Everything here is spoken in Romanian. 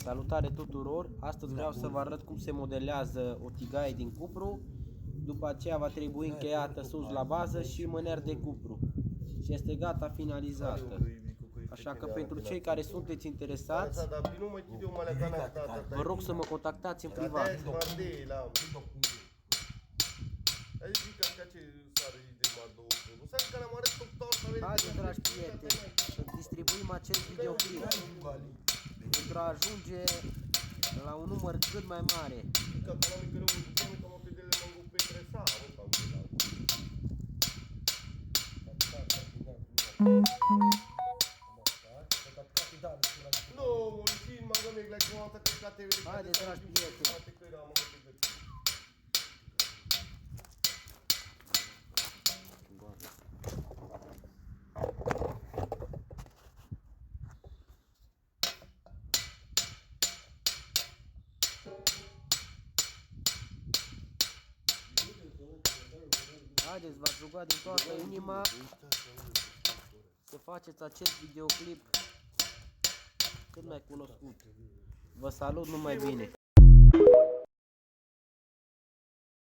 Salutare tuturor! Astăzi vreau să vă arăt cum se modelează o tigaie din cupru. După aceea va trebui încheiată sus la bază și mâner de cupru. Și este gata, finalizată. Așa că pentru cei care sunteți interesați, vă rog să mă contactați în privat. Haideți, dragi prieteni, să distribuim acest videoclip pentru a ajunge la un număr cât mai mare. Haideți, dragi prieteni. Haideți, v-ați rugat din toată inima să faceți acest videoclip cât mai cunoscut. Vă salut, numai bine!